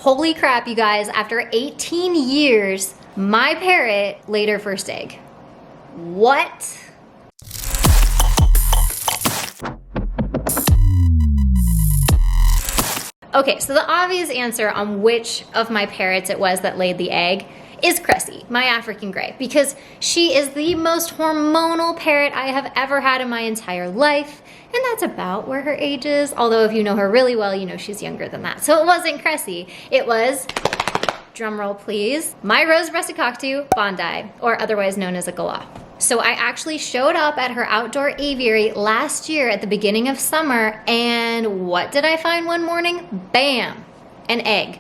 Holy crap, you guys, after 18 years, my parrot laid her first egg. What? Okay, so the obvious answer on which of my parrots it was that laid the egg is Cressy, my African Grey, because she is the most hormonal parrot I have ever had in my entire life, and that's about where her age is, although if you know her really well, you know she's younger than that. So it wasn't Cressy, it was, drumroll please, my rose-breasted cockatoo, Bondi, or otherwise known as a galah. So I actually showed up at her outdoor aviary last year at the beginning of summer, and what did I find one morning? Bam! An egg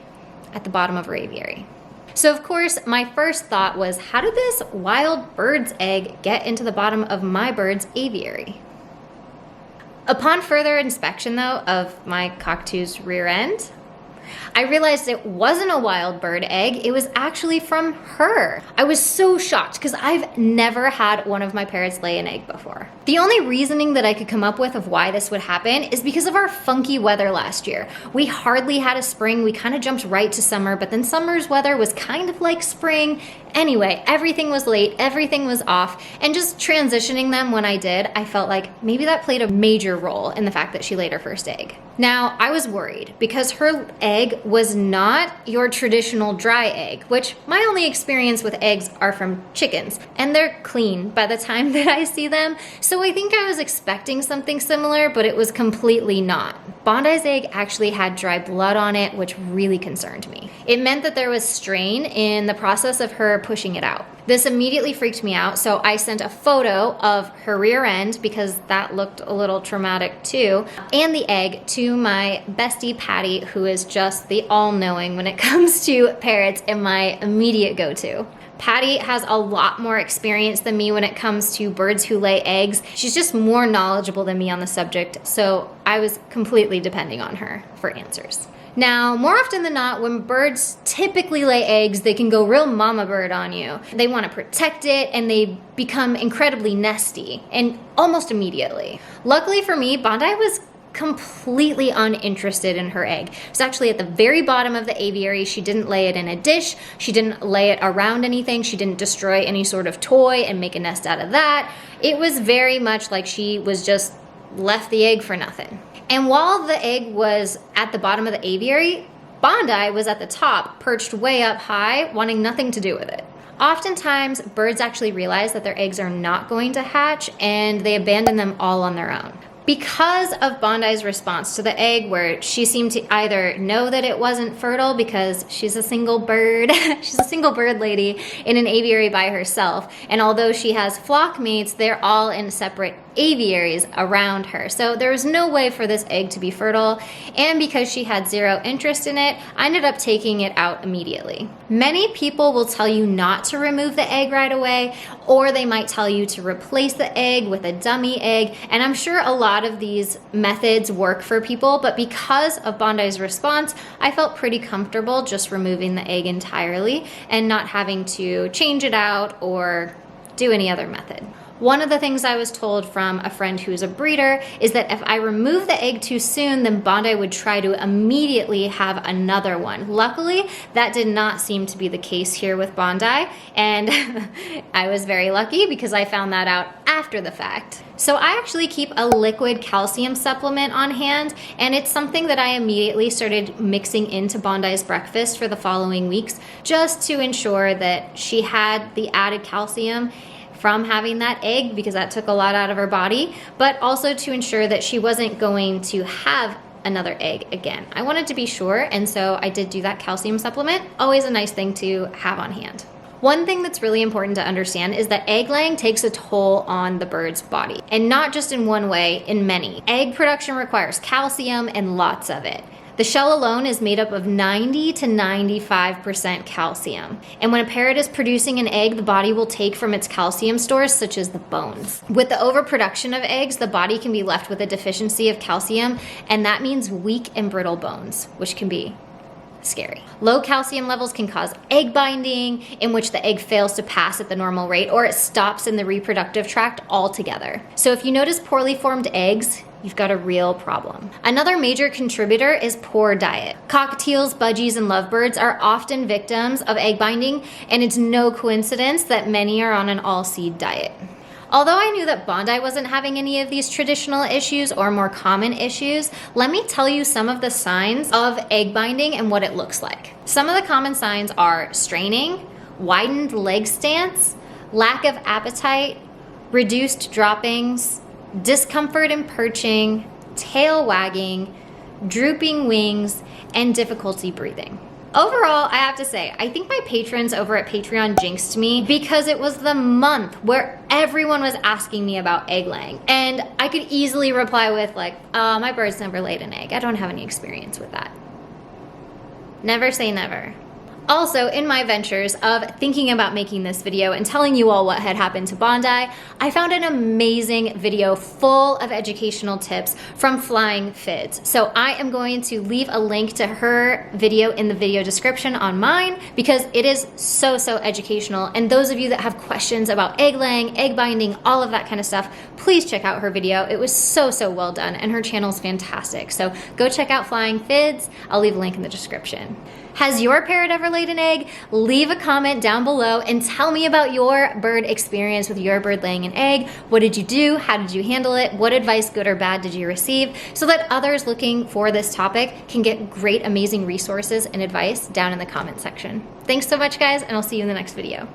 at the bottom of her aviary. So of course, my first thought was, how did this wild bird's egg get into the bottom of my bird's aviary? Upon further inspection though of my cockatoo's rear end, I realized it wasn't a wild bird egg, it was actually from her. I was so shocked because I've never had one of my parrots lay an egg before. The only reasoning that I could come up with of why this would happen is because of our funky weather last year. We hardly had a spring, we kind of jumped right to summer, but then summer's weather was kind of like spring. Anyway, everything was late, everything was off, and just transitioning them when I did, I felt like maybe that played a major role in the fact that she laid her first egg. Now, I was worried because her egg was not your traditional dry egg, which my only experience with eggs are from chickens, and they're clean by the time that I see them, so I think I was expecting something similar, but it was completely not. Bondi's egg actually had dry blood on it, which really concerned me. It meant that there was strain in the process of her pushing it out. This immediately freaked me out, so I sent a photo of her rear end, because that looked a little traumatic too, and the egg to my bestie Patty, who is just the all-knowing when it comes to parrots and my immediate go-to. Patty has a lot more experience than me when it comes to birds who lay eggs. She's just more knowledgeable than me on the subject, so I was completely depending on her for answers. Now, more often than not, when birds typically lay eggs, they can go real mama bird on you. They want to protect it, and they become incredibly nesty, and almost immediately. Luckily for me, Bondi was completely uninterested in her egg. It was actually at the very bottom of the aviary. She didn't lay it in a dish. She didn't lay it around anything. She didn't destroy any sort of toy and make a nest out of that. It was very much like she was just left the egg for nothing. And while the egg was at the bottom of the aviary, Bondi was at the top, perched way up high, wanting nothing to do with it. Oftentimes, birds actually realize that their eggs are not going to hatch, and they abandon them all on their own. Because of Bondi's response to the egg, where she seemed to either know that it wasn't fertile because she's a single bird, she's a single bird lady in an aviary by herself, and although she has flock mates, they're all in separate aviaries around her. So there was no way for this egg to be fertile, and because she had zero interest in it, I ended up taking it out immediately. Many people will tell you not to remove the egg right away, or they might tell you to replace the egg with a dummy egg, and I'm sure a lot of these methods work for people, but because of Bondi's response, I felt pretty comfortable just removing the egg entirely and not having to change it out or do any other method. One of the things I was told from a friend who's a breeder is that if I remove the egg too soon, then Bondi would try to immediately have another one. Luckily, that did not seem to be the case here with Bondi, and I was very lucky because I found that out after the fact. So I actually keep a liquid calcium supplement on hand, and it's something that I immediately started mixing into Bondi's breakfast for the following weeks, just to ensure that she had the added calcium from having that egg, because that took a lot out of her body, but also to ensure that she wasn't going to have another egg again. I wanted to be sure, and so I did do that calcium supplement. Always a nice thing to have on hand. One thing that's really important to understand is that egg laying takes a toll on the bird's body, and not just in one way, in many. Egg production requires calcium and lots of it. The shell alone is made up of 90 to 95% calcium. And when a parrot is producing an egg, the body will take from its calcium stores, such as the bones. With the overproduction of eggs, the body can be left with a deficiency of calcium, and that means weak and brittle bones, which can be scary. Low calcium levels can cause egg binding, in which the egg fails to pass at the normal rate, or it stops in the reproductive tract altogether. So if you notice poorly formed eggs, you've got a real problem. Another major contributor is poor diet. Cockatiels, budgies, and lovebirds are often victims of egg binding, and it's no coincidence that many are on an all-seed diet. Although I knew that Bondi wasn't having any of these traditional issues or more common issues, let me tell you some of the signs of egg binding and what it looks like. Some of the common signs are straining, widened leg stance, lack of appetite, reduced droppings, discomfort in perching, tail wagging, drooping wings, and difficulty breathing. Overall, I have to say, I think my patrons over at Patreon jinxed me because it was the month where everyone was asking me about egg laying. And I could easily reply with like, my bird's never laid an egg. I don't have any experience with that. Never say never. Also, in my ventures of thinking about making this video and telling you all what had happened to Bondi, I found an amazing video full of educational tips from Flying Fids. So I am going to leave a link to her video in the video description on mine because it is so educational. And those of you that have questions about egg laying, egg binding, all of that kind of stuff, please check out her video. It was so well done and her channel's fantastic. So go check out Flying Fids. I'll leave a link in the description. Has your parrot ever laid an egg? Leave a comment down below and tell me about your bird experience with your bird laying an egg. What did you do? How did you handle it? What advice, good or bad, did you receive? So that others looking for this topic can get great, amazing resources and advice down in the comment section. Thanks so much, guys, and I'll see you in the next video.